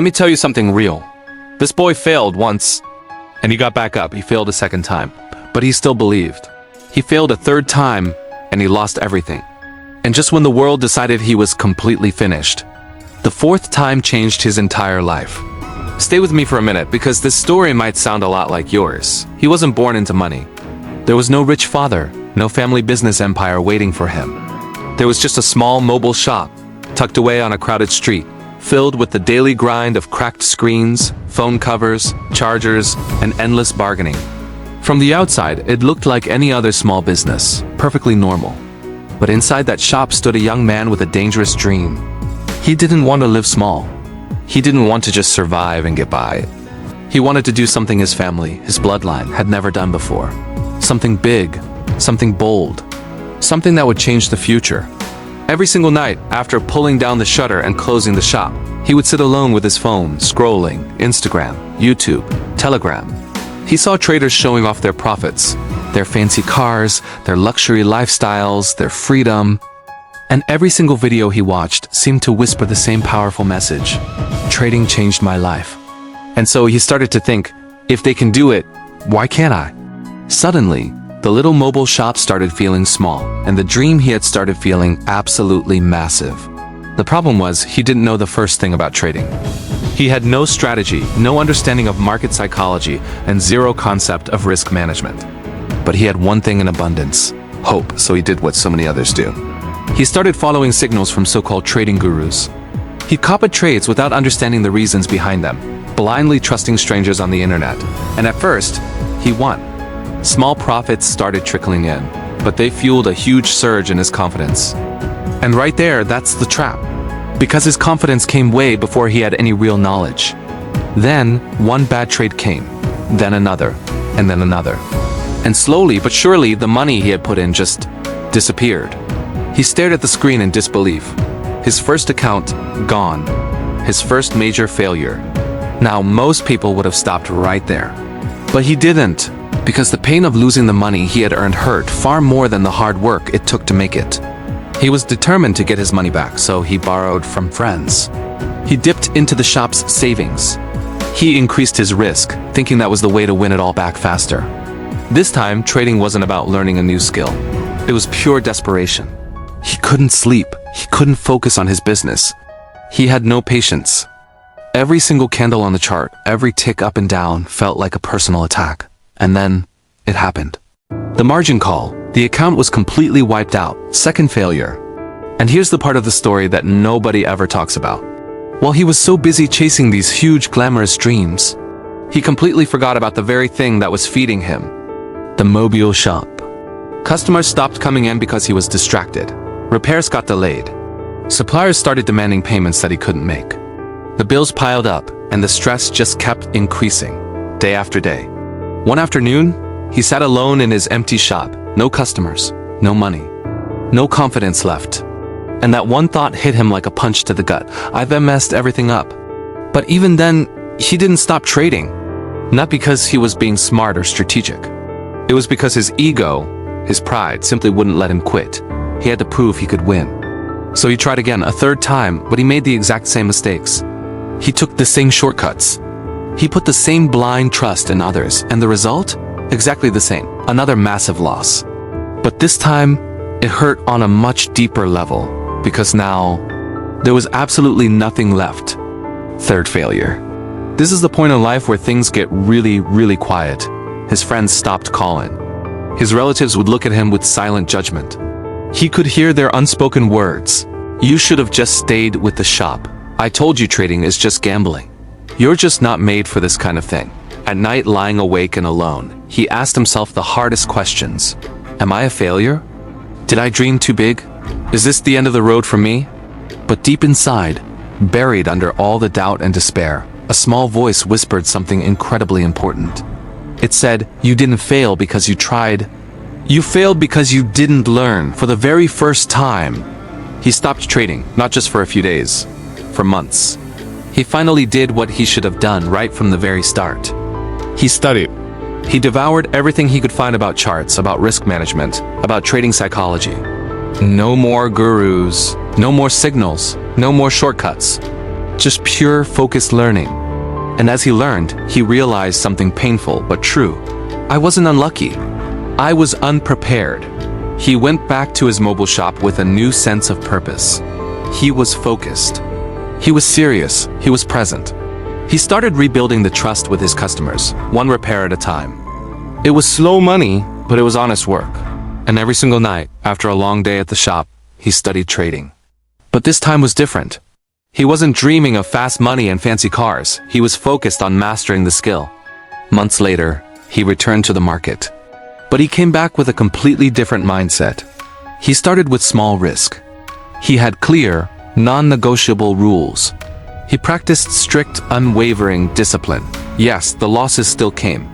Let me tell you something real. This boy failed once, and he got back up. He failed a second time, but he still believed. He failed a third time, and he lost everything. And just when the world decided he was completely finished, the fourth time changed his entire life. Stay with me for a minute, because this story might sound a lot like yours. He wasn't born into money. There was no rich father, no family business empire waiting for him. There was just a small mobile shop, tucked away on a crowded street, filled with the daily grind of cracked screens, phone covers, chargers, and endless bargaining. From the outside, it looked like any other small business, perfectly normal. But inside that shop stood a young man with a dangerous dream. He didn't want to live small. He didn't want to just survive and get by. He wanted to do something his family, his bloodline, had never done before. Something big, something bold, something that would change the future. Every single night, after pulling down the shutter and closing the shop, he would sit alone with his phone, scrolling Instagram, YouTube, Telegram. He saw traders showing off their profits, their fancy cars, their luxury lifestyles, their freedom. And every single video he watched seemed to whisper the same powerful message: trading changed my life. And so he started to think, if they can do it, why can't I? Suddenly, the little mobile shop started feeling small, and the dream he had started feeling absolutely massive. The problem was, he didn't know the first thing about trading. He had no strategy, no understanding of market psychology, and zero concept of risk management. But he had one thing in abundance: hope, so he did what so many others do. He started following signals from so-called trading gurus. He copied trades without understanding the reasons behind them, blindly trusting strangers on the internet. And at first, he won. Small profits started trickling in, but they fueled a huge surge in his confidence. And right there, that's the trap. Because his confidence came way before he had any real knowledge. Then, one bad trade came, then another, and then another. And slowly but surely, the money he had put in just disappeared. He stared at the screen in disbelief. His first account, gone. His first major failure. Now, most people would have stopped right there. But he didn't. Because the pain of losing the money he had earned hurt far more than the hard work it took to make it. He was determined to get his money back, so he borrowed from friends. He dipped into the shop's savings. He increased his risk, thinking that was the way to win it all back faster. This time, trading wasn't about learning a new skill. It was pure desperation. He couldn't sleep. He couldn't focus on his business. He had no patience. Every single candle on the chart, every tick up and down, felt like a personal attack. And then, it happened. The margin call. The account was completely wiped out. Second failure. And here's the part of the story that nobody ever talks about. While he was so busy chasing these huge glamorous dreams, he completely forgot about the very thing that was feeding him. The mobile shop. Customers stopped coming in because he was distracted. Repairs got delayed. Suppliers started demanding payments that he couldn't make. The bills piled up, and the stress just kept increasing, day after day. One afternoon, he sat alone in his empty shop. No customers, no money, no confidence left. And that one thought hit him like a punch to the gut. I've messed everything up. But even then, he didn't stop trading. Not because he was being smart or strategic. It was because his ego, his pride, simply wouldn't let him quit. He had to prove he could win. So he tried again, a third time, but he made the exact same mistakes. He took the same shortcuts. He put the same blind trust in others, and the result? Exactly the same. Another massive loss. But this time, it hurt on a much deeper level, because now, there was absolutely nothing left. Third failure. This is the point in life where things get really, really quiet. His friends stopped calling. His relatives would look at him with silent judgment. He could hear their unspoken words. You should have just stayed with the shop. I told you trading is just gambling. You're just not made for this kind of thing. At night, lying awake and alone, he asked himself the hardest questions. Am I a failure? Did I dream too big? Is this the end of the road for me? But deep inside, buried under all the doubt and despair, a small voice whispered something incredibly important. It said, you didn't fail because you tried. You failed because you didn't learn. For the very first time, he stopped trading, not just for a few days, for months. He finally did what he should have done right from the very start. He studied. He devoured everything he could find about charts, about risk management, about trading psychology. No more gurus, no more signals, no more shortcuts. Just pure, focused learning. And as he learned, he realized something painful but true. I wasn't unlucky. I was unprepared. He went back to his mobile shop with a new sense of purpose. He was focused. He was serious. He was present. He started rebuilding the trust with his customers, one repair at a time. It was slow money, but it was honest work. And every single night, after a long day at the shop, he studied trading. But this time was different. He wasn't dreaming of fast money and fancy cars. He was focused on mastering the skill. Months later, he returned to the market. But he came back with a completely different mindset. He started with small risk. He had clear, non-negotiable rules. He practiced strict, unwavering discipline. Yes, the losses still came.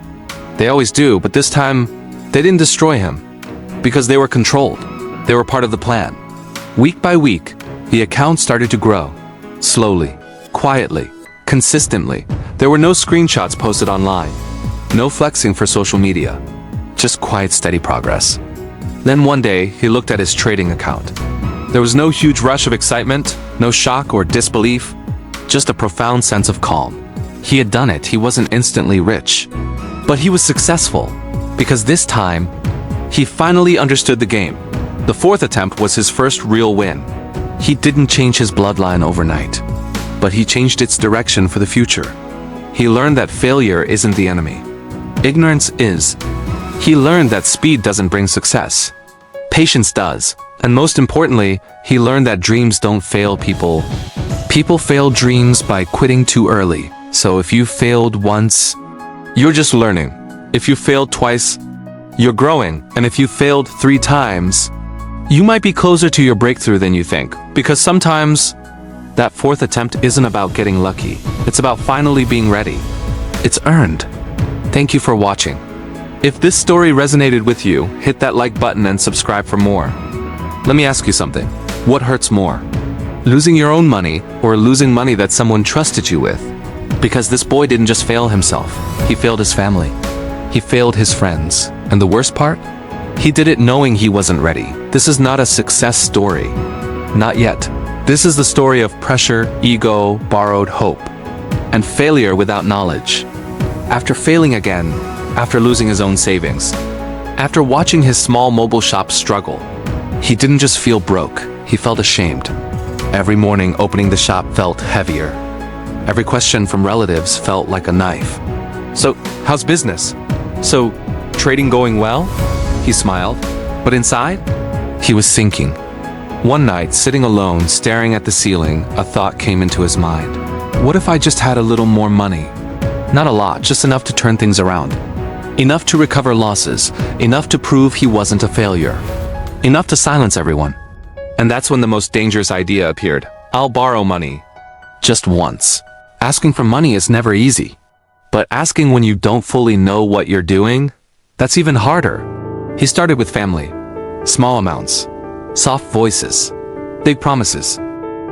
They always do, but this time, they didn't destroy him. Because they were controlled. They were part of the plan. Week by week, the account started to grow. Slowly, quietly, consistently. There were no screenshots posted online. No flexing for social media. Just quiet, steady progress. Then one day, he looked at his trading account. There was no huge rush of excitement, no shock or disbelief, just a profound sense of calm. He had done it. He wasn't instantly rich. But he was successful, because this time, he finally understood the game. The fourth attempt was his first real win. He didn't change his bloodline overnight, but he changed its direction for the future. He learned that failure isn't the enemy. Ignorance is. He learned that speed doesn't bring success. Patience does. And most importantly, he learned that dreams don't fail people. People fail dreams by quitting too early. So if you failed once, you're just learning. If you failed twice, you're growing. And if you failed 3 times, you might be closer to your breakthrough than you think. Because sometimes, that 4th attempt isn't about getting lucky. It's about finally being ready. It's earned. Thank you for watching. If this story resonated with you, hit that like button and subscribe for more. Let me ask you something. What hurts more? Losing your own money or losing money that someone trusted you with? Because this boy didn't just fail himself. He failed his family. He failed his friends. And the worst part? He did it knowing he wasn't ready. This is not a success story. Not yet. This is the story of pressure, ego, borrowed hope, and failure without knowledge. After failing again, after losing his own savings, after watching his small mobile shop struggle, he didn't just feel broke, he felt ashamed. Every morning opening the shop felt heavier. Every question from relatives felt like a knife. So, how's business? So, trading going well? He smiled, but inside, he was sinking. One night, sitting alone, staring at the ceiling, a thought came into his mind. What if I just had a little more money? Not a lot, just enough to turn things around. Enough to recover losses, enough to prove he wasn't a failure. Enough to silence everyone. And that's when the most dangerous idea appeared. I'll borrow money. Just once. Asking for money is never easy. But asking when you don't fully know what you're doing, that's even harder. He started with family. Small amounts. Soft voices. Big promises.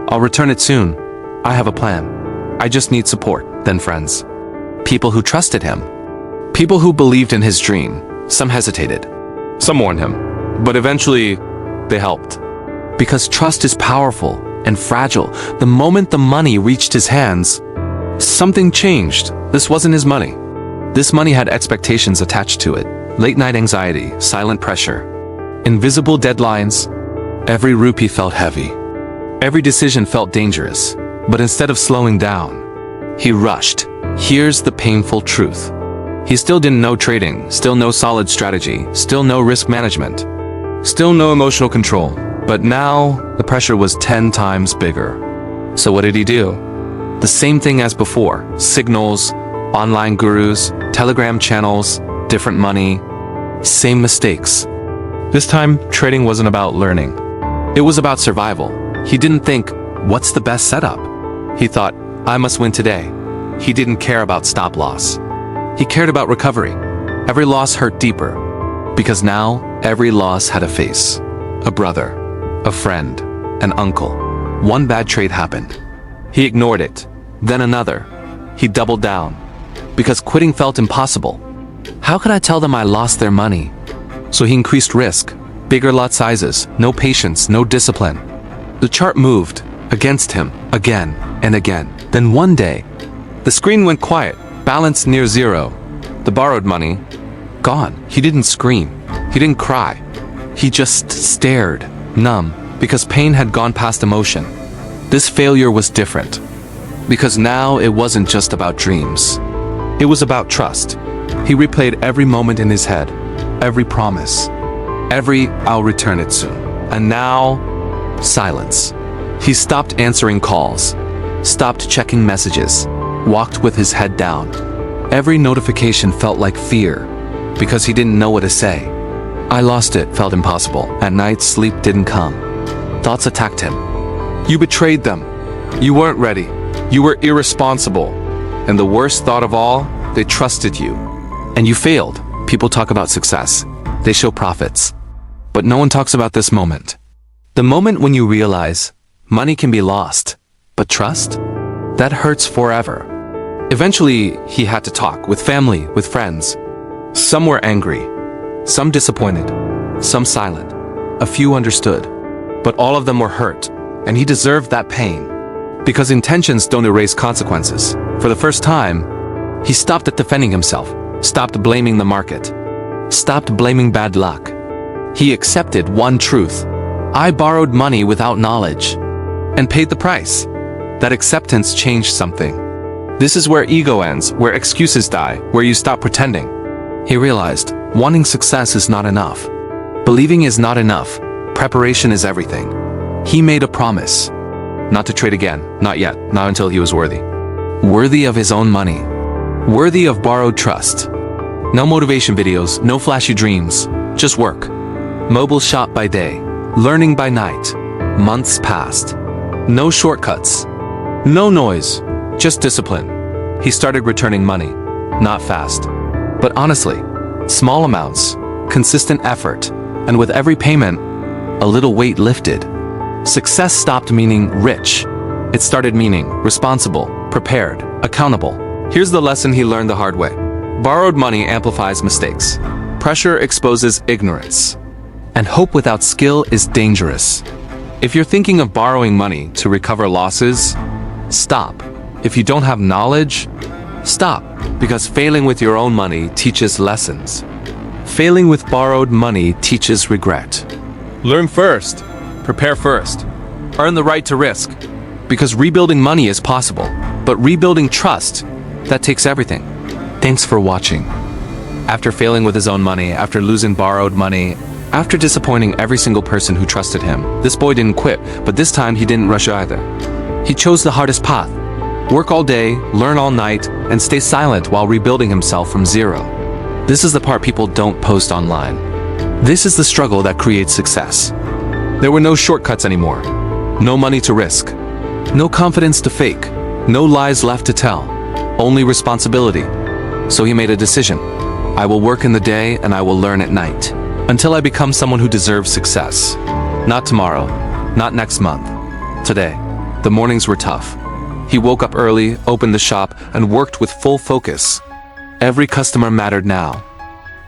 I'll return it soon. I have a plan. I just need support. Then friends. People who trusted him. People who believed in his dream. Some hesitated. Some warned him. But eventually, they helped. Because trust is powerful and fragile. The moment the money reached his hands, something changed. This wasn't his money. This money had expectations attached to it. Late-night anxiety, silent pressure, invisible deadlines. Every rupee felt heavy. Every decision felt dangerous. But instead of slowing down, he rushed. Here's the painful truth. He still didn't know trading, still no solid strategy, still no risk management, still no emotional control. But now, the pressure was 10 times bigger. So what did he do? The same thing as before. Signals, online gurus, Telegram channels, different money, same mistakes. This time, trading wasn't about learning. It was about survival. He didn't think, what's the best setup? He thought, I must win today. He didn't care about stop loss. He cared about recovery. Every loss hurt deeper. Because now, every loss had a face. A brother, a friend, an uncle. One bad trade happened. He ignored it. Then another. He doubled down. Because quitting felt impossible. How could I tell them I lost their money? So he increased risk. Bigger lot sizes, no patience, no discipline. The chart moved against him again and again. Then one day, the screen went quiet, balance near zero. The borrowed money, gone. He didn't scream. He didn't cry. He just stared, numb, because pain had gone past emotion. This failure was different. Because now it wasn't just about dreams. It was about trust. He replayed every moment in his head, every promise, every "I'll return it soon." And now, silence. He stopped answering calls, stopped checking messages, walked with his head down. Every notification felt like fear, because he didn't know what to say. "I lost it" felt impossible. At night, sleep didn't come. Thoughts attacked him. You betrayed them. You weren't ready. You were irresponsible. And the worst thought of all, they trusted you. And you failed. People talk about success. They show profits. But no one talks about this moment. The moment when you realize money can be lost, but trust? That hurts forever. Eventually, he had to talk with family, with friends. Some were angry, some disappointed, some silent. A few understood. But all of them were hurt, and he deserved that pain. Because intentions don't erase consequences. For the first time, he stopped defending himself, stopped blaming the market, stopped blaming bad luck. He accepted one truth. I borrowed money without knowledge, and paid the price. That acceptance changed something. This is where ego ends, where excuses die, where you stop pretending. He realized, wanting success is not enough. Believing is not enough. Preparation is everything. He made a promise. Not to trade again, not yet, not until he was worthy. Worthy of his own money. Worthy of borrowed trust. No motivation videos, no flashy dreams, just work. Mobile shop by day, learning by night. Months passed. No shortcuts. No noise, just discipline. He started returning money, not fast, but honestly, small amounts, consistent effort, and with every payment, a little weight lifted. Success stopped meaning rich. It started meaning responsible, prepared, accountable. Here's the lesson he learned the hard way. Borrowed money amplifies mistakes. Pressure exposes ignorance. And hope without skill is dangerous. If you're thinking of borrowing money to recover losses, stop. If you don't have knowledge, stop. Because failing with your own money teaches lessons. Failing with borrowed money teaches regret. Learn first. Prepare first. Earn the right to risk. Because rebuilding money is possible. But rebuilding trust, that takes everything. Thanks for watching. After failing with his own money, after losing borrowed money, after disappointing every single person who trusted him, this boy didn't quit, but this time he didn't rush either. He chose the hardest path. Work all day, learn all night, and stay silent while rebuilding himself from zero. This is the part people don't post online. This is the struggle that creates success. There were no shortcuts anymore. No money to risk. No confidence to fake. No lies left to tell. Only responsibility. So he made a decision. I will work in the day and I will learn at night. Until I become someone who deserves success. Not tomorrow. Not next month. Today. The mornings were tough. He woke up early, opened the shop, and worked with full focus. Every customer mattered now.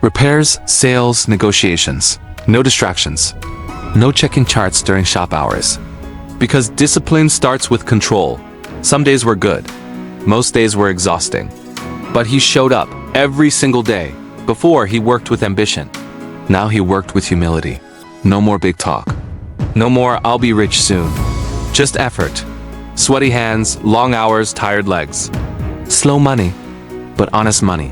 Repairs, sales, negotiations. No distractions. No checking charts during shop hours. Because discipline starts with control. Some days were good. Most days were exhausting. But he showed up every single day. Before, he worked with ambition. Now he worked with humility. No more big talk. No more "I'll be rich soon." Just effort. Sweaty hands, long hours, tired legs. Slow money, but honest money.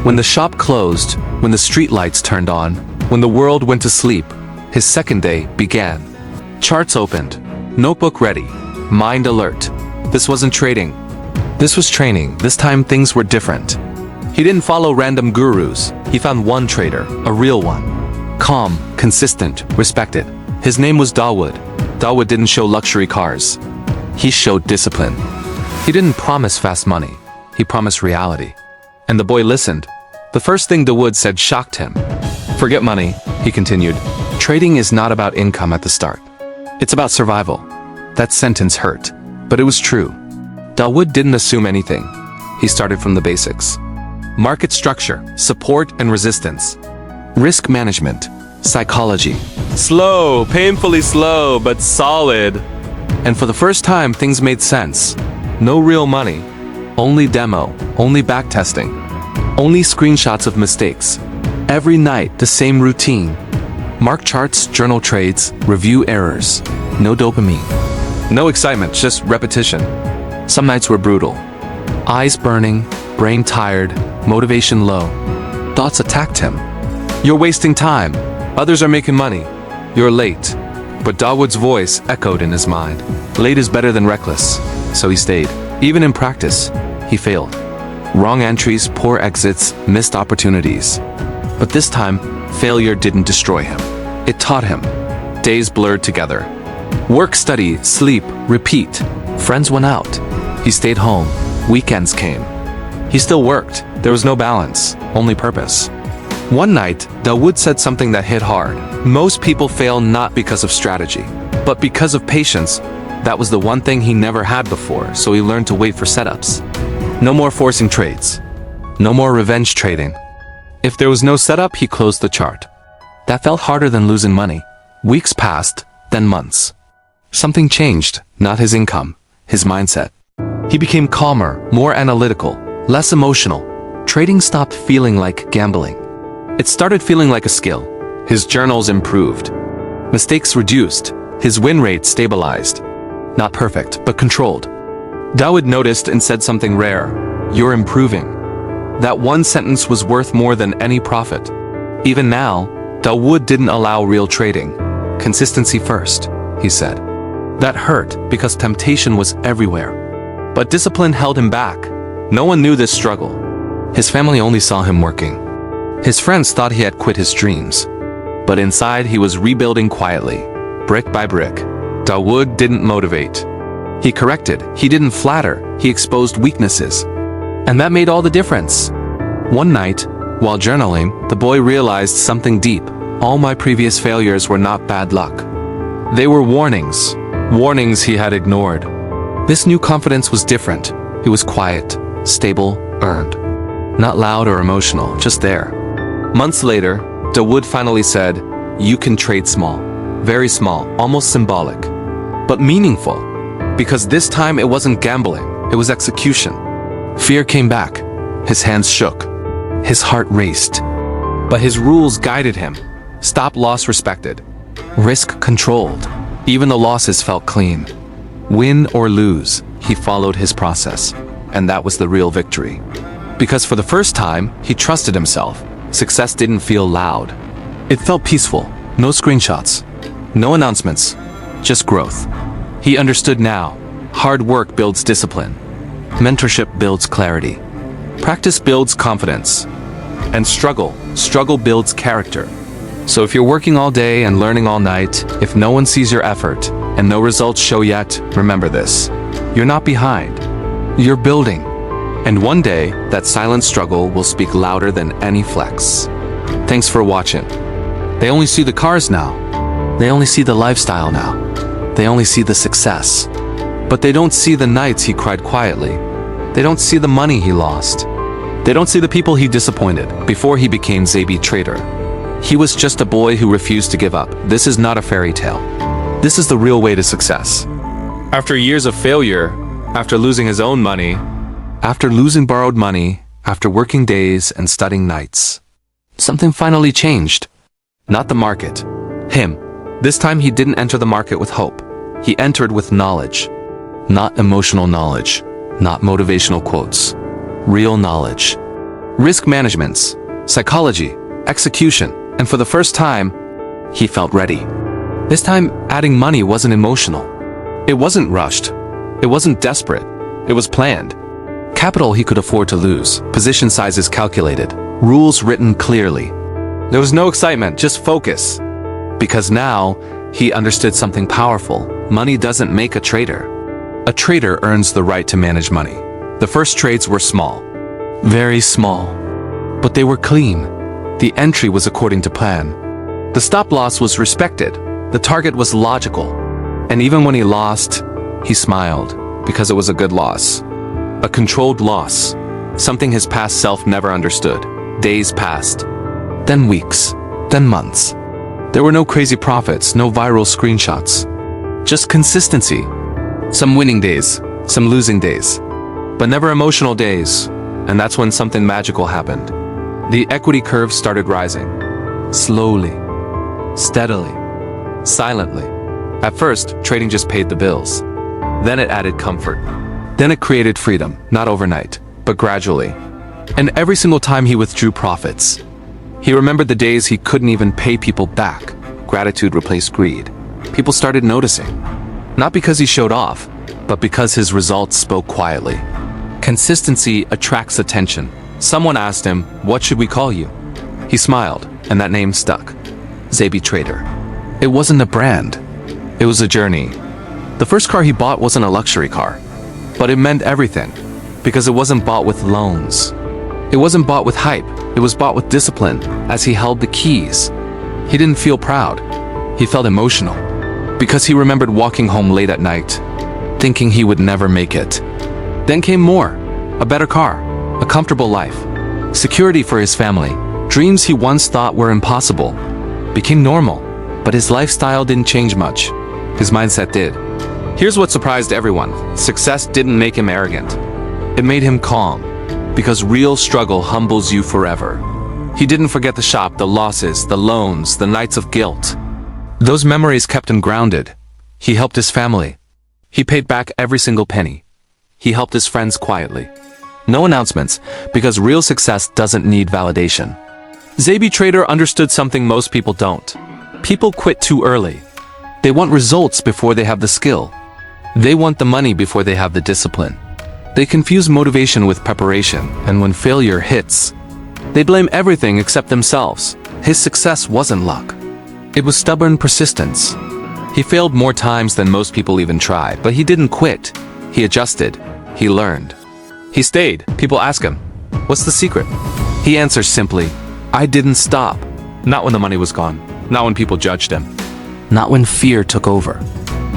When the shop closed, when the street lights turned on, when the world went to sleep, his second day began. Charts opened, notebook ready, mind alert. This wasn't trading. This was training. This time things were different. He didn't follow random gurus. He found one trader, a real one. Calm, consistent, respected. His name was Dawood. Dawood didn't show luxury cars. He showed discipline. He didn't promise fast money. He promised reality. And the boy listened. The first thing Dawood said shocked him. "Forget money," he continued. "Trading is not about income at the start. It's about survival." That sentence hurt, but it was true. Dawood didn't assume anything. He started from the basics. Market structure, support and resistance. Risk management, psychology. Slow, painfully slow, but solid. And for the first time, things made sense. No real money. Only demo, only backtesting. Only screenshots of mistakes. Every night, the same routine. Mark charts, journal trades, review errors. No dopamine. No excitement, just repetition. Some nights were brutal. Eyes burning, brain tired, motivation low. Thoughts attacked him. You're wasting time. Others are making money. You're late. But Dawood's voice echoed in his mind. Late is better than reckless. So he stayed. Even in practice, he failed. Wrong entries, poor exits, missed opportunities. But this time, failure didn't destroy him. It taught him. Days blurred together. Work, study, sleep, repeat. Friends went out. He stayed home. Weekends came. He still worked. There was no balance, only purpose. One night, Dawood said something that hit hard. Most people fail not because of strategy, but because of patience. That was the one thing he never had before, so he learned to wait for setups. No more forcing trades. No more revenge trading. If there was no setup, he closed the chart. That felt harder than losing money. Weeks passed, then months. Something changed, not his income, his mindset. He became calmer, more analytical, less emotional. Trading stopped feeling like gambling. It started feeling like a skill. His journals improved. Mistakes reduced. His win rate stabilized. Not perfect, but controlled. Dawood noticed and said something rare. You're improving. That one sentence was worth more than any profit. Even now, Dawood didn't allow real trading. Consistency first, he said. That hurt because temptation was everywhere. But discipline held him back. No one knew this struggle. His family only saw him working. His friends thought he had quit his dreams. But inside he was rebuilding quietly, brick by brick. Dawood didn't motivate. He corrected, he didn't flatter, he exposed weaknesses. And that made all the difference. One night, while journaling, the boy realized something deep. All my previous failures were not bad luck. They were warnings. Warnings he had ignored. This new confidence was different. It was quiet, stable, earned. Not loud or emotional, just there. Months later, Dawood finally said, you can trade small. Very small, almost symbolic. But meaningful. Because this time it wasn't gambling, it was execution. Fear came back. His hands shook. His heart raced. But his rules guided him. Stop loss respected. Risk controlled. Even the losses felt clean. Win or lose, he followed his process. And that was the real victory. Because for the first time, he trusted himself. Success didn't feel loud. It felt peaceful. No screenshots. No announcements. Just growth. He understood now. Hard work builds discipline. Mentorship builds clarity. Practice builds confidence. And struggle builds character. So if you're working all day and learning all night, if no one sees your effort and no results show yet, remember this. You're not behind. You're building. And one day, that silent struggle will speak louder than any flex. Thanks for watching. They only see the cars now. They only see the lifestyle now. They only see the success. But they don't see the nights he cried quietly. They don't see the money he lost. They don't see the people he disappointed before he became Zabi Trader. He was just a boy who refused to give up. This is not a fairy tale. This is the real way to success. After years of failure, after losing his own money, after losing borrowed money, after working days and studying nights, something finally changed. Not the market. Him. This time he didn't enter the market with hope. He entered with knowledge. Not emotional knowledge. Not motivational quotes. Real knowledge. Risk managements, psychology, execution, and for the first time, he felt ready. This time, adding money wasn't emotional. It wasn't rushed. It wasn't desperate. It was planned. Capital he could afford to lose, position sizes calculated, rules written clearly. There was no excitement, just focus. Because now, he understood something powerful. Money doesn't make a trader. A trader earns the right to manage money. The first trades were small. Very small. But they were clean. The entry was according to plan. The stop loss was respected. The target was logical. And even when he lost, he smiled, because it was a good loss. A controlled loss. Something his past self never understood. Days passed. Then weeks. Then months. There were no crazy profits, no viral screenshots. Just consistency. Some winning days. some losing days, but never emotional days, and that's when something magical happened. The equity curve started rising. Slowly, steadily, silently. At first, trading just paid the bills. Then it added comfort. Then it created freedom, not overnight, but gradually. And every single time he withdrew profits, he remembered the days he couldn't even pay people back. Gratitude replaced greed. People started noticing. Not because he showed off, but because his results spoke quietly. Consistency attracts attention. Someone asked him, "What should we call you?" He smiled, and that name stuck. Zaby Trader. It wasn't a brand. It was a journey. The first car he bought wasn't a luxury car, but it meant everything, because it wasn't bought with loans. It wasn't bought with hype. It was bought with discipline as he held the keys. He didn't feel proud. He felt emotional, because he remembered walking home late at night, thinking he would never make it. Then came more, a better car, a comfortable life, security for his family. Dreams he once thought were impossible became normal, but his lifestyle didn't change much. His mindset did. Here's what surprised everyone. Success didn't make him arrogant. It made him calm, because real struggle humbles you forever. He didn't forget the shop, the losses, the loans, the nights of guilt. Those memories kept him grounded. He helped his family. He paid back every single penny. He helped his friends quietly. No announcements, because real success doesn't need validation. Zaby Trader understood something most people don't. People quit too early. They want results before they have the skill. They want the money before they have the discipline. They confuse motivation with preparation, and when failure hits, they blame everything except themselves. His success wasn't luck. It was stubborn persistence. He failed more times than most people even try, but he didn't quit. He adjusted. He learned. He stayed. People ask him, "What's the secret?" He answers simply, "I didn't stop." Not when the money was gone. Not when people judged him. Not when fear took over.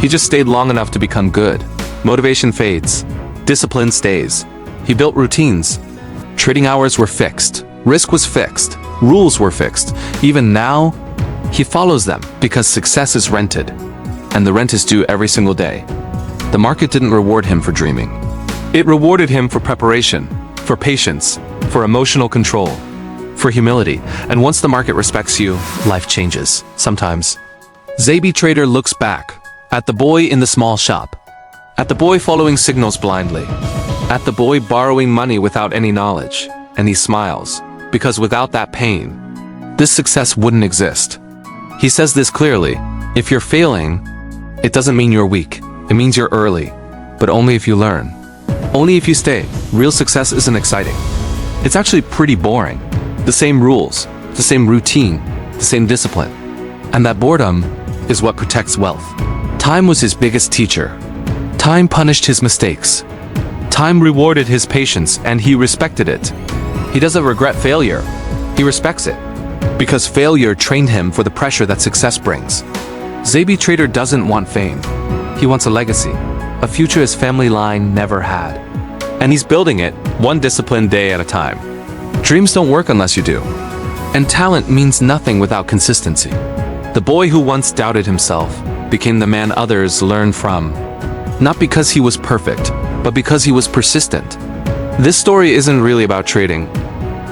He just stayed long enough to become good. Motivation fades. Discipline stays. He built routines. Trading hours were fixed. Risk was fixed. Rules were fixed. Even now, he follows them because success is rented, and the rent is due every single day. The market didn't reward him for dreaming. It rewarded him for preparation, for patience, for emotional control, for humility. And once the market respects you, life changes. Sometimes. Zaby Trader looks back at the boy in the small shop, at the boy following signals blindly, at the boy borrowing money without any knowledge, and he smiles, because without that pain, this success wouldn't exist. He says this clearly: if you're failing, it doesn't mean you're weak. It means you're early, but only if you learn. Only if you stay. Real success isn't exciting. It's actually pretty boring. The same rules, the same routine, the same discipline. And that boredom is what protects wealth. Time was his biggest teacher. Time punished his mistakes. Time rewarded his patience, and he respected it. He doesn't regret failure. He respects it. Because failure trained him for the pressure that success brings. Zaby Trader doesn't want fame. He wants a legacy. A future his family line never had. And he's building it, one disciplined day at a time. Dreams don't work unless you do. And talent means nothing without consistency. The boy who once doubted himself became the man others learned from. Not because he was perfect, but because he was persistent. This story isn't really about trading.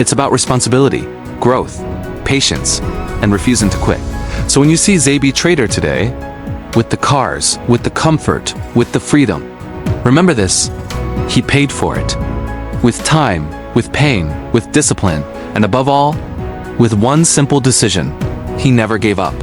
It's about responsibility, growth, patience, and refusing to quit. So when you see Zaby Trader today, with the cars, with the comfort, with the freedom, remember this: he paid for it. With time, with pain, with discipline, and above all, with one simple decision: he never gave up.